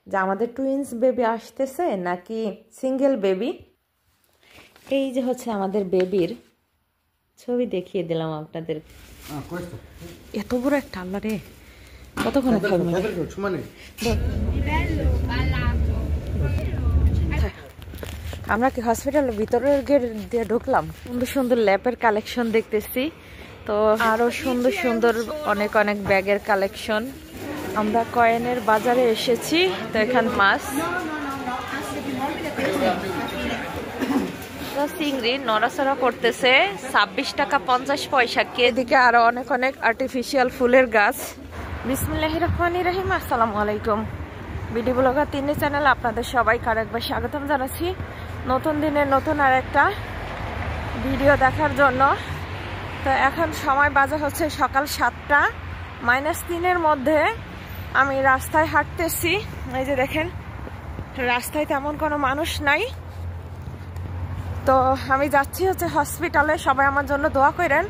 যে আমাদের twins baby আসতেছে নাকি সিঙ্গেল বেবি। এই যে হচ্ছে আমাদের বেবির ছবি দেখিয়ে দিলাম আপনাদের। এত বড় একটা আল্লাহ রে, কতক্ষণে খাবে? আমরা কি হসপিটালের ভিতরের গেট দিয়ে ঢুকলাম। সুন্দর সুন্দর ল্যাপের কালেকশন দেখতেছি, তো আরো সুন্দর সুন্দর অনেক অনেক ব্যাগের কালেকশন। আমরা কয়েনের বাজারে এসেছি, তো এখান মাছ চিংড়ি নড়াচড়া করতেছে 26 টাকা 50 পয়সা। এদিকে আরো অনেক অনেক আর্টিফিশিয়াল ফুলের গাছ। বিসমিল্লাহির রহমানির রহিম। আসসালামু আলাইকুম। বিডি ব্লগার 3 চ্যানেলে আপনাদের সবাইকে আরেকবার স্বাগতম জানাচ্ছি নতুন দিনের নতুন আর একটা ভিডিও দেখার জন্য। তো এখন সময় বাজে হচ্ছে সকাল 7টা -3 মধ্যে। আমি রাস্তায় হাঁটতেছি, এই যে দেখেন রাস্তায় তেমন কোনো মানুষ নাই। তো আমি যাচ্ছি হচ্ছে হসপিটালে, সবাই আমার জন্য দোয়া করেন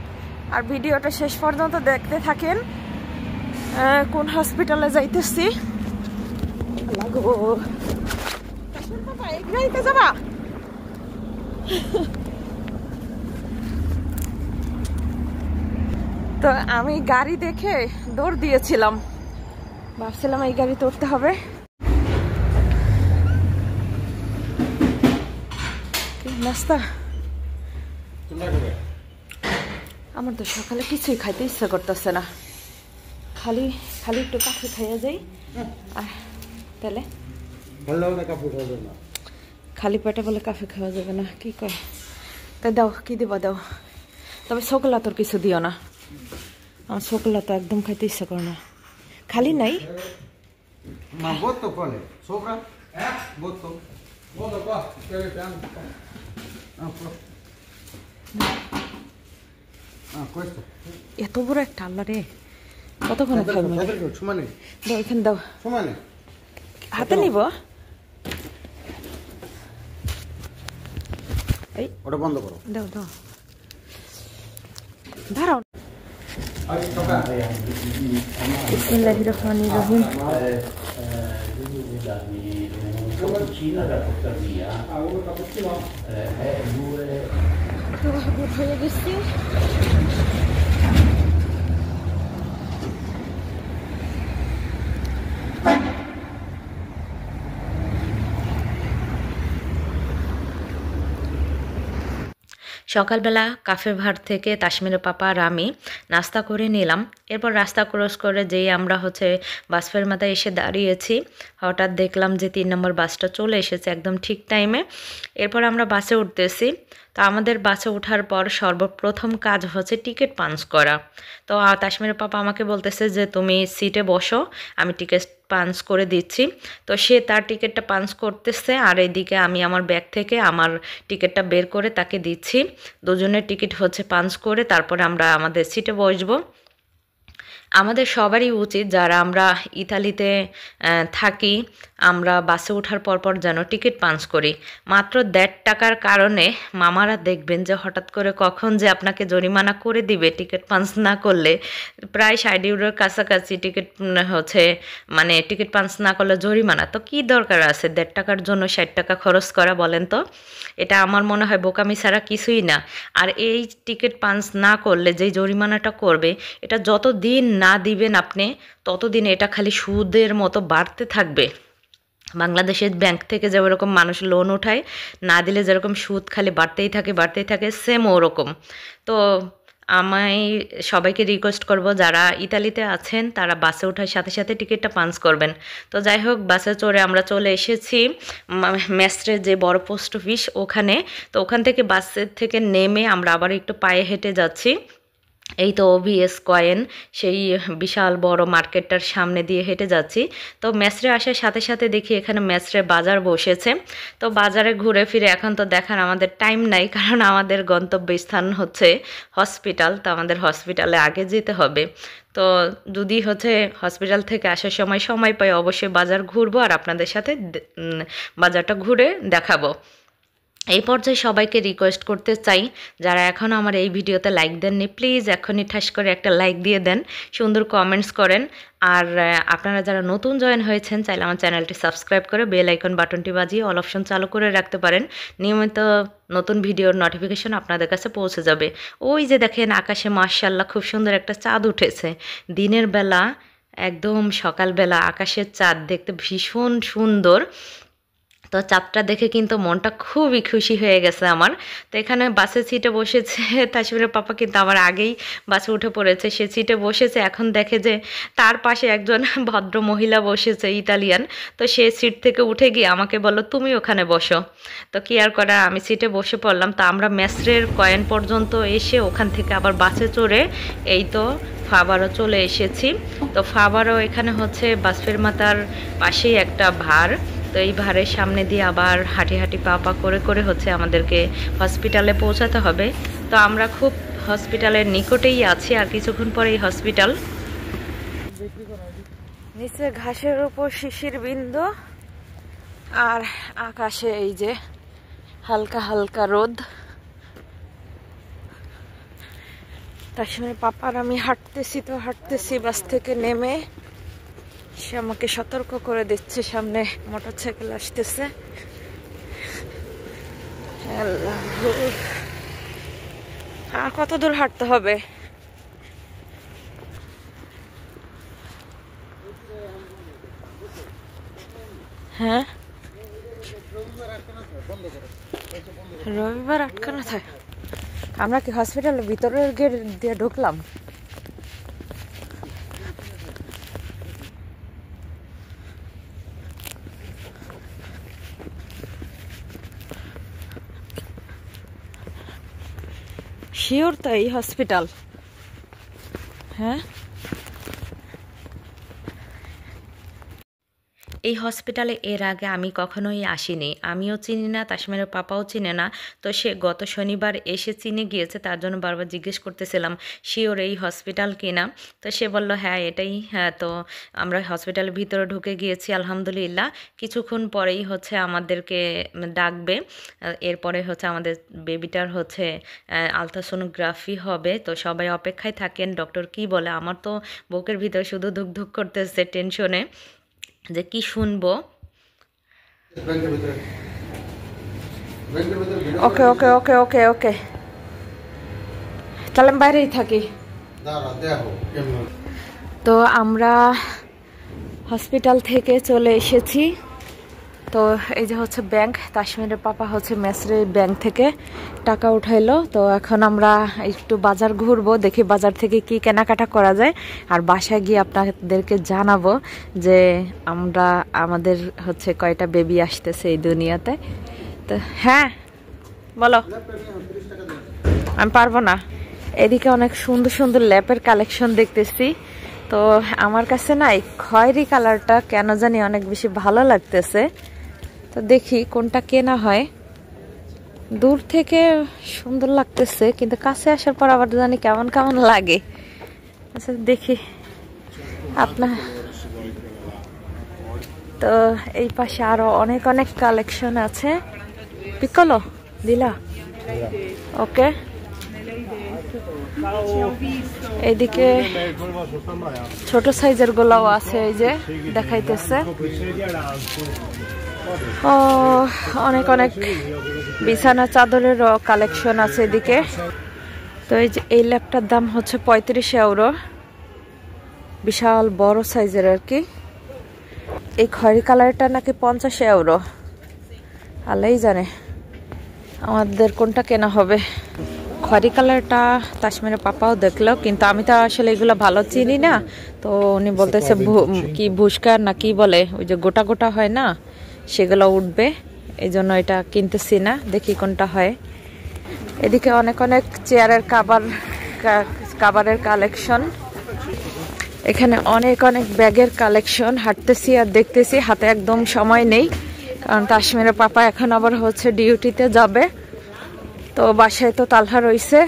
আর ভিডিওটা শেষ পর্যন্ত দেখতে থাকেন। কোন হসপিটালে যাইতেছি যাবা? তো আমি গাড়ি দেখে দৌড় দিয়েছিলাম, ভাবছিলাম এই গাড়িতে উঠতে হবে। নাস্তা আমার তো সকালে কিছুই খাইতে ইচ্ছা করতেছে না, খালি খালি একটু কাফে খাইয়া যাই। আর তাহলে খালি পেটে বলে কাফে খাওয়া যাবে না, কি কয়? তাই দাও, কি দিবা দাও, তবে ছোকলা তোর কিছু দিও না, আমার ছোকলা তো একদম খাইতে ইচ্ছা করে না। খালি নাই এত বড় একটা আল্লাহ রে, কতক্ষণে খাবে? দাও এখানে দাও, হাতে নিব। এই ওটা বন্ধ করো, দাও দাও, দাঁড়াও। বিসমিল্লাহির রহমানির রহিম। হয়ে গেছি। সকালবেলা কাফে ভাট থেকে তাসমিরের পাপা আর আমি নাস্তা করে নিলাম। এরপর রাস্তা ক্রস করে যেই আমরা হচ্ছে বাসফের মাথায় এসে দাঁড়িয়েছি, হঠাৎ দেখলাম যে 3 নম্বর বাসটা চলে এসেছে একদম ঠিক টাইমে। এরপর আমরা বাসে উঠতেছি। তো আমাদের বাসে ওঠার পর সর্বপ্রথম কাজ হচ্ছে টিকিট পাঞ্চ করা। তো তাসমিরের পাপা আমাকে বলতেছে যে তুমি সিটে বসো, আমি টিকিট পাঞ্চ করে দিচ্ছি। তো সে তার টিকিটটা পাঞ্চ করতেছে আর এদিকে আমি আমার ব্যাগ থেকে আমার টিকিটটা বের করে তাকে দিচ্ছি। দুজনের টিকিট হচ্ছে পাঞ্চ করে তারপরে আমরা আমাদের সিটে বসবো। আমাদের সবারই উচিত, যারা আমরা ইতালিতে থাকি, আমরা বাসে ওঠার পরপর যেন টিকিট পাঞ্চ করি। মাত্র 1.5 টাকার কারণে মামারা দেখবেন যে হঠাৎ করে কখন যে আপনাকে জরিমানা করে দিবে টিকিট পাঞ্চ না করলে। প্রায় 60 ইউরোর কাছাকাছি টিকিট হচ্ছে, মানে টিকিট পাঞ্চ না করলে জরিমানা। তো কি দরকার আছে 1.5 টাকার জন্য 60 টাকা খরচ করা, বলেন তো? এটা আমার মনে হয় বোকামি ছাড়া কিছুই না। আর এই টিকিট পাঞ্চ না করলে যেই জরিমানাটা করবে, এটা যত দিন না দিবেন আপনি, ততদিন এটা খালি সুদের মতো বাড়তে থাকবে। বাংলাদেশের ব্যাংক থেকে যেরকম মানুষ লোন উঠায়, না দিলে যেরকম সুদ খালি বাড়তেই থাকে, সেম ওরকম। তো আমি সবাইকে রিকোয়েস্ট করব, যারা ইতালিতে আছেন তারা বাসে ওঠার সাথে সাথে টিকিটটা পাঞ্চ করবেন। তো যাই হোক, বাসে চড়ে আমরা চলে এসেছি মেস্ট্রে যে বড় পোস্ট অফিস ওখানে। তো ওখান থেকে বাসের থেকে নেমে আমরা আবার একটু পায়ে হেঁটে যাচ্ছি। এই তো OVS কয়েন, সেই বিশাল বড় মার্কেটটার সামনে দিয়ে হেঁটে যাচ্ছি। তো মেসরে আসার সাথে সাথে দেখি এখানে মেসরে বাজার বসেছে। তো বাজারে ঘুরে ফিরে এখন তো দেখার আমাদের টাইম নাই, কারণ আমাদের গন্তব্যস্থান হচ্ছে হসপিটাল। তো আমাদের হসপিটালে আগে যেতে হবে। তো যদি হচ্ছে হসপিটাল থেকে আসার সময় পাই, অবশ্যই বাজার ঘুরবো আর আপনাদের সাথে বাজারটা ঘুরে দেখাবো। এই পর্যায়ে সবাইকে রিকোয়েস্ট করতে চাই, যারা এখনও আমার এই ভিডিওতে লাইক দেননি প্লিজ এখনই ঠাস করে একটা লাইক দিয়ে দেন, সুন্দর কমেন্টস করেন। আর আপনারা যারা নতুন জয়েন হয়েছেন চাইলে আমার চ্যানেলটি সাবস্ক্রাইব করে বেল আইকন বাটনটি বাজিয়ে অল অপশন চালু করে রাখতে পারেন, নিয়মিত নতুন ভিডিওর নোটিফিকেশন আপনাদের কাছে পৌঁছে যাবে। ওই যে দেখেন আকাশে মাশাআল্লাহ খুব সুন্দর একটা চাঁদ উঠেছে, দিনের বেলা একদম সকালবেলা আকাশের চাঁদ দেখতে ভীষণ সুন্দর। তো চাঁদটা দেখে কিন্তু মনটা খুবই খুশি হয়ে গেছে আমার। তো এখানে বাসের সিটে বসেছে তাসমিরের পাপা, কিন্তু আমার আগেই বাসে উঠে পড়েছে, সে সিটে বসেছে। এখন দেখে যে তার পাশে একজন ভদ্র মহিলা বসেছে ইতালিয়ান, তো সে সিট থেকে উঠে গিয়ে আমাকে বলল তুমি ওখানে বসো। তো কি আর করার, আমি সিটে বসে পড়লাম। তো আমরা মেসরের কয়েন পর্যন্ত এসে ওখান থেকে আবার বাসে চড়ে এই তো ফাবারও চলে এসেছি। তো ফাবারও এখানে হচ্ছে বাসফের মাতার পাশেই একটা ভার। তো এই ভাড়ের সামনে দিয়ে আবার হাঁটি হাঁটি পা পা করে করে হচ্ছে আমাদেরকে হসপিটালে পৌঁছাতে হবে। তো আমরা খুব হসপিটালের নিকটেই আছি, আর কিছুক্ষণ পরে এই হসপিটাল। নিচে ঘাসের উপর শিশির বিন্দু, আর আকাশে এই যে হালকা হালকা রোদ। তাসমিরের পাপার আমি হাঁটতেছি বাস থেকে নেমে। সে আমাকে সতর্ক করে দিচ্ছে সামনে মোটরসাইকেল আসতেছে। আর কত দূর হাঁটতে হবে? হ্যাঁ, রবিবার আটকানো থাকে। আমরা কি হসপিটালের ভিতরের গেট দিয়ে ঢুকলাম? শিওর তো এই হসপিটাল? হ্যাঁ, এই হসপিটালে এর আগে আমি কখনোই আসিনি, আমিও চিনি না, তাসমিরের পাপাও চিনে না। তো সে গত শনিবার এসে চিনে গিয়েছে, তার জন্য বারবার জিজ্ঞেস করতেছিলাম শিওর এই হসপিটাল কিনা। তো সে বলল হ্যাঁ এটাই। হ্যাঁ, তো আমরা হসপিটালের ভিতরে ঢুকে গিয়েছি আলহামদুলিল্লাহ। কিছুক্ষণ পরেই হচ্ছে আমাদেরকে ডাকবে, এরপরে হচ্ছে আমাদের বেবিটার হচ্ছে আলট্রাসোনোগ্রাফি হবে। তো সবাই অপেক্ষায় থাকেন ডক্টর কি বলে। আমার তো বুকের ভিতরে শুধু ধুক ধুক করতেছে টেনশনে যে কি শুনবো। ওকে ওকে ওকে ওকে ওকে, তাহলে আমি বাইরেই থাকি। তো আমরা হসপিটাল থেকে চলে এসেছি। তো এই যে হচ্ছে ব্যাংক, তাসমিরের পাপা হচ্ছে মেসরের ব্যাংক থেকে টাকা উঠাইলো। তো এখন আমরা একটু বাজার ঘুরবো, দেখি বাজার থেকে কি কেনাকাটা করা যায়, আর বাসায় গিয়ে আপনাদেরকে জানাবো যে আমাদের হচ্ছে কয়টা বেবি আসতেছে এই দুনিয়াতে। তো হ্যাঁ বলো। আমি পারবো না। এদিকে অনেক সুন্দর সুন্দর ল্যাপের কালেকশন দেখতেছি। তো আমার কাছে না এই খয়েরি কালারটা কেন জানি অনেক বেশি ভালো লাগতেছে। তো দেখি কোনটা কেনা হয়। দূর থেকে সুন্দর লাগতেছে, কিন্তু কাছে আসার পর আবার জানি কেমন কেমন লাগে। আচ্ছা দেখি আপনার। তো এই পাশে আরো অনেক অনেক কালেকশন আছে। পিকলো দিলা? ওকে। এইদিকে ছোট সাইজের গুলাও আছে, এই যে দেখাইতেছে। ও অনেক অনেক বিছানা চাদরেরও কালেকশন আছে এদিকে। তো এই যে এই ল্যাপটার দাম হচ্ছে 35 ইউরো, বিশাল বড় সাইজের আর কি। এই খয়েরি কালারটা নাকি 50 ইউরো, আল্লাহই জানে আমাদের কোনটা কেনা হবে। খয়েরি কালারটা তাসমিরের পাপাও দেখলো, কিন্তু আমি তো আসলে এগুলো ভালো চিনি না। তো উনি বলতেছে কি ভুস্কার না কি বলে, ওই যে গোটা গোটা হয় না, সেগুলো উঠবে, এই জন্য এটা কিনতেছি না, দেখি কোনটা হয়। এদিকে অনেক অনেক চেয়ারের কাভারের কালেকশন, এখানে অনেক অনেক ব্যাগের কালেকশন। হাঁটতেছি আর দেখতেছি, হাতে একদম সময় নেই, কারণ তাসমিরের পাপা এখন আবার হচ্ছে ডিউটিতে যাবে। তো বাসায় তো তালহা রইছে।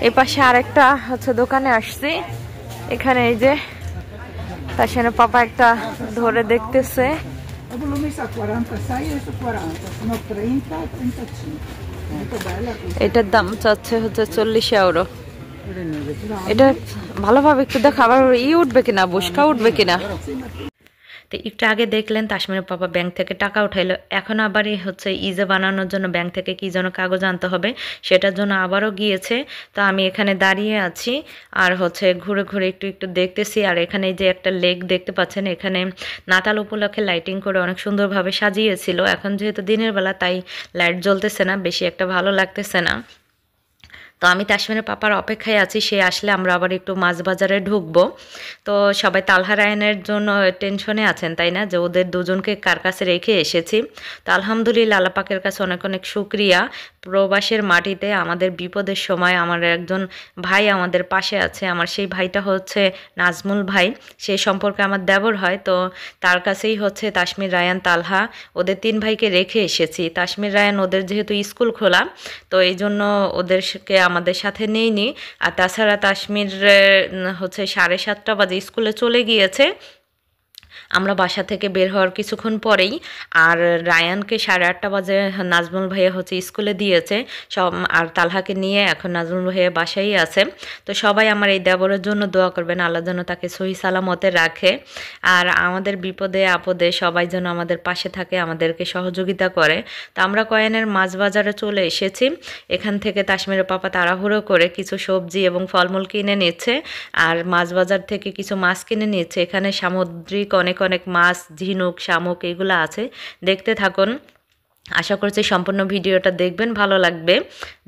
এই পাশে আরেকটা হচ্ছে দোকানে আসছি, এখানে এই যে তাসমিরের পাপা একটা ধরে দেখতেছে। mi sa 46 e su 40, sono 30 e 35. Molto bella questa. এটার দাম চাচ্ছে হচ্ছে 40 ইউরো। এটা ভালোভাবে একটু দেখো, আবার উঠবে কিনা, বুশকা উঠবে কিনা। তো একটু আগে দেখলেন তাসমিনের পাপা ব্যাংক থেকে টাকা উঠাইলো, এখন আবার হচ্ছে ইজে বানানোর জন্য ব্যাংক থেকে কি যেন কাগজ আনতে হবে, সেটার জন্য আবারও গিয়েছে। তো আমি এখানে দাঁড়িয়ে আছি আর হচ্ছে ঘুরে ঘুরে একটু একটু দেখতেছি। আর এখানে যে একটা লেক দেখতে পাচ্ছেন, এখানে নাতাল উপলক্ষে লাইটিং করে অনেক সুন্দরভাবে সাজিয়েছিল। এখন যেহেতু দিনের বেলা তাই লাইট জ্বলতেছে না, বেশি একটা ভালো লাগতেছে না। তো আমি তাসমিনের পাপার অপেক্ষায় আছি, সে আসলে আমরা আবার একটু মাছ বাজারে ঢুকবো। তো সবাই তালহা রায়ানের জন্য টেনশনে আছেন, তাই না, যে ওদের দুজনকে কার কাছে রেখে এসেছি। তো আলহামদুলিল্লাহ আল্লাহ পাকের কাছে অনেক অনেক শুকরিয়া, প্রবাসের মাটিতে আমাদের বিপদের সময় আমার একজন ভাই আমাদের পাশে আছে। আমার সেই ভাইটা হচ্ছে নাজমুল ভাই, সেই সম্পর্কে আমার দেবর হয়। তো তার কাছেই হচ্ছে তাসমির, রায়ান, তালহা ওদের 3 ভাইকে রেখে এসেছি। তাসমির রায়ান ওদের যেহেতু স্কুল খোলা, তো এই জন্য ওদেরকে আমাদের সাথে নেইনি। আর তাছাড়া তাসমির হচ্ছে 7:30 বাজে স্কুলে চলে গিয়েছে, আমরা বাসা থেকে বের হওয়ার কিছুক্ষণ পরেই। আর রায়ানকে 8:30 বাজে নাজমুল ভাইয়া হচ্ছে স্কুলে দিয়েছে সব, আর তালহাকে নিয়ে এখন নাজমুল ভাইয়া বাসায় আছে। তো সবাই আমার এই দেবরের জন্য দোয়া করবেন, আল্লাহ যেন তাকে সহি সালামতে রাখে। আর আমাদের বিপদে আপদে সবাই যেন আমাদের পাশে থাকে, আমাদেরকে সহযোগিতা করে। তো আমরা কয়েনের মাছ বাজারে চলে এসেছি। এখান থেকে তাসমিরের পাপা তাড়াহুড়ো করে কিছু সবজি এবং ফলমূল কিনে নিচ্ছে, আর মাছ বাজার থেকে কিছু মাছ কিনে নিচ্ছে। এখানে সামুদ্রিক অনেক অনেক মাছ, ঝিনুক, শামুক এগুলো আছে, দেখতে থাকুন। আশা করছি সম্পূর্ণ ভিডিওটা দেখবেন, ভালো লাগবে।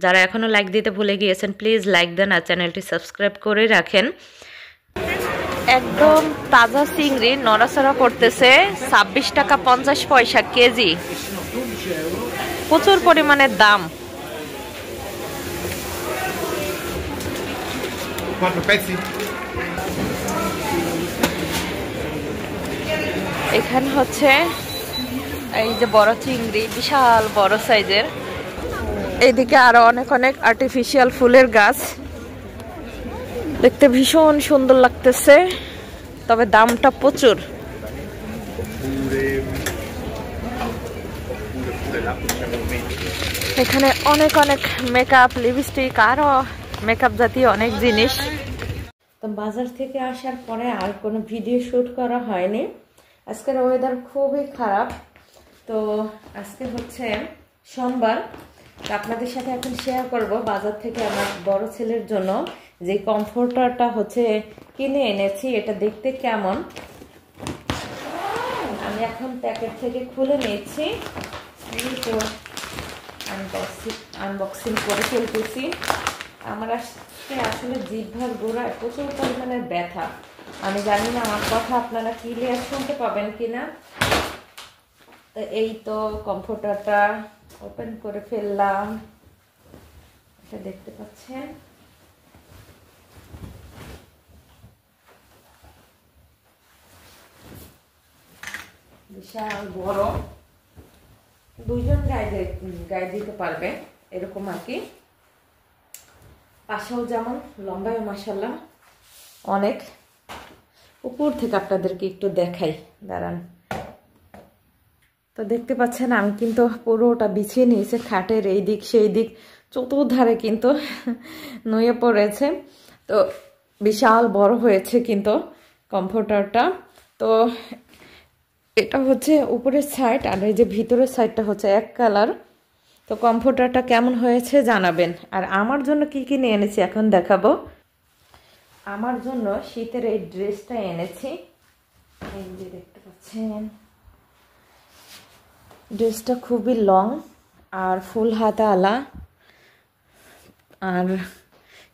যারা এখনও লাইক দিতে ভুলে গিয়েছেন প্লিজ লাইক দেন আর চ্যানেলটি সাবস্ক্রাইব করে রাখেন। একদম তাজা চিংড়ি নড়াচড়া করতেছে, 26 টাকা 50 পয়সা কেজি, প্রচুর পরিমাণে দাম। এখানে হচ্ছে এই যে বড় চিংড়ি, বিশাল বড় সাইজের। এইদিকে আরো অনেক অনেক আর্টিফিশিয়াল ফুলের গাছ, দেখতে ভীষণ সুন্দর লাগতেছে, তবে দামটা প্রচুর। এখানে অনেক অনেক মেকআপ, লিপস্টিক, আরো মেকআপ জাতীয় অনেক জিনিস। তো বাজার থেকে আসার পরে আর কোনো ভিডিও শুট করা হয়নি। আজকের ওয়েদার খুবই খারাপ। তো আজকে হচ্ছে সোমবার, তো আপনাদের সাথে এখন শেয়ার করব বাজার থেকে আমার বড় ছেলের জন্য যে কমফোর্টারটা হচ্ছে কিনে এনেছি, এটা দেখতে কেমন। আমি এখন প্যাকেট থেকে খুলে নিচ্ছি, তো আনবক্সিং করে ফেলতেছি। আমার আসলে জিহ্বার গোড়ায় প্রচুর পরিমাণে ব্যথা। আমি জানি না আমার কথা আপনারা ক্লিয়ার শুনতে পাবেন কিনা। তো এই তো কমফোর্টারটা ওপেন করে ফেললাম, এটা দেখতে পাচ্ছেন। বিশাল বড়, দুইজন গায়ে দিতে পারবে এরকম আর কি। পাশেও যেমন লম্বায় মাশাআল্লাহ অনেক। উপর থেকে আপনাদেরকে একটু দেখাই, দাঁড়ান। তো দেখতে পাচ্ছেন আমি কিন্তু পুরোটা বিছিয়ে নিয়েছি, খাটের এই দিক সেই দিক চতুর্ধারে কিন্তু নুয়ে পড়েছে। তো বিশাল বড় হয়েছে কিন্তু কমফোর্টারটা। তো এটা হচ্ছে উপরের সাইড, আর এই যে ভিতরের সাইডটা হচ্ছে এক কালার। তো কমফোর্টারটা কেমন হয়েছে জানাবেন। আর আমার জন্য কি কি নিয়ে এনেছি এখন দেখাবো। আমার জন্য শীতের এই ড্রেসটা এনেছি, এই যে দেখতে পাচ্ছেন। ড্রেসটা খুবই লং আর ফুল হাতাওয়ালা, আর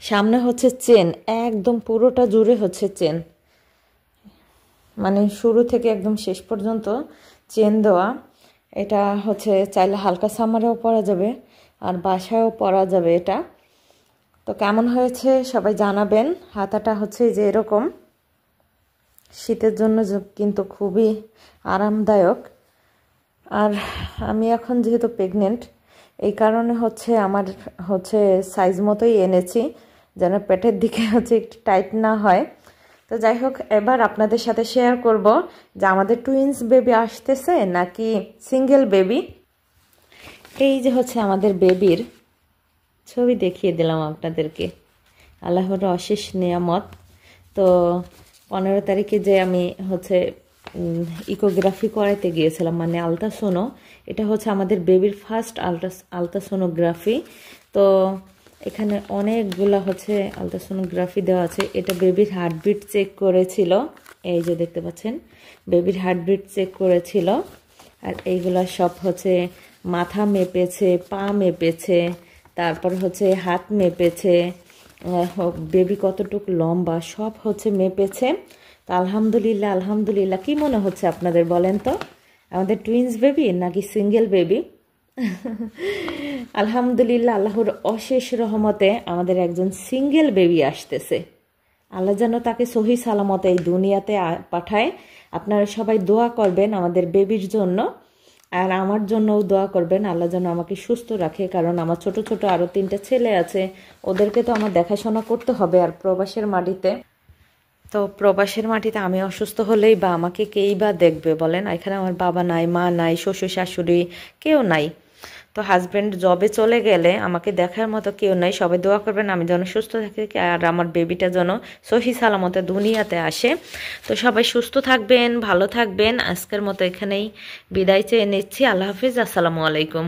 সামনে হচ্ছে চেন, একদম পুরোটা জুড়ে হচ্ছে চেন, মানে শুরু থেকে একদম শেষ পর্যন্ত চেন দেওয়া। এটা হচ্ছে চাইলে হালকা সামারেও পরা যাবে আর বাসায়ও পরা যাবে এটা। তো কেমন হয়েছে সবাই জানাবেন। হাতাটা হচ্ছে যে এরকম, শীতের জন্য কিন্তু খুবই আরামদায়ক। আর আমি এখন যেহেতু প্রেগনেন্ট, এই কারণে হচ্ছে আমার হচ্ছে সাইজ মতোই এনেছি, যেন পেটের দিকে হচ্ছে একটু টাইট না হয়। তো যাই হোক, এবার আপনাদের সাথে শেয়ার করব যে আমাদের টুইন্স বেবি আসতেছে নাকি সিঙ্গেল বেবি। এই যে হচ্ছে আমাদের বেবির ছবি দেখিয়ে দিলাম আপনাদেরকে, আল্লাহর অশেষ নিয়ামত। তো 15 তারিখে যে আমি হচ্ছে ইকোগ্রাফি করাতে গিয়েছিলাম, মানে আলট্রাসোনো, এটা হচ্ছে আমাদের বেবির ফার্স্ট আলট্রাসোনোগ্রাফি। তো এখানে অনেকগুলা হচ্ছে আলট্রাসোনোগ্রাফি দেওয়া আছে। এটা বেবির হার্টবিট চেক করেছিল, এই যে দেখতে পাচ্ছেন বেবির হার্টবিট চেক করেছিল। আর এইগুলা সব হচ্ছে মাথা মেপেছে, পা মেপেছে, তারপর হচ্ছে হাত মেপেছে, বেবি কতটুকু লম্বা সব হচ্ছে মেপেছে। তো আলহামদুলিল্লাহ আলহামদুলিল্লাহ। কি মনে হচ্ছে আপনাদের বলেন তো, আমাদের টুইন্স বেবি নাকি সিঙ্গেল বেবি? আলহামদুলিল্লাহ, আল্লাহর অশেষ রহমতে আমাদের একজন সিঙ্গেল বেবি আসতেছে। আল্লাহ যেন তাকে সহি সালামতে এই দুনিয়াতে পাঠায়। আপনারা সবাই দোয়া করবেন আমাদের বেবির জন্য, আর আমার জন্যও দোয়া করবেন আল্লাহ যেন আমাকে সুস্থ রাখে, কারণ আমার ছোট ছোট আরও 3টা ছেলে আছে, ওদেরকে তো আমার দেখাশোনা করতে হবে। আর প্রবাসের মাটিতে, তো প্রবাসের মাটিতে আমি অসুস্থ হলেই বা আমাকে কেই বা দেখবে বলেন? এখানে আমার বাবা নাই, মা নাই, শ্বশুর শাশুড়ি কেউ নাই। তো হাজব্যান্ড জবে চলে গেলে আমাকে দেখার মতো কেউ নাই। সবাই দোয়া করবেন আমি যেন সুস্থ থাকি, আর আমার বেবিটা যেন সহি সালামতে দুনিয়াতে আসে। তো সবাই সুস্থ থাকবেন, ভালো থাকবেন। আজকের মতো এখানেই বিদায় চেয়ে নিচ্ছি। আল্লাহ হাফিজ, আসসালামু আলাইকুম।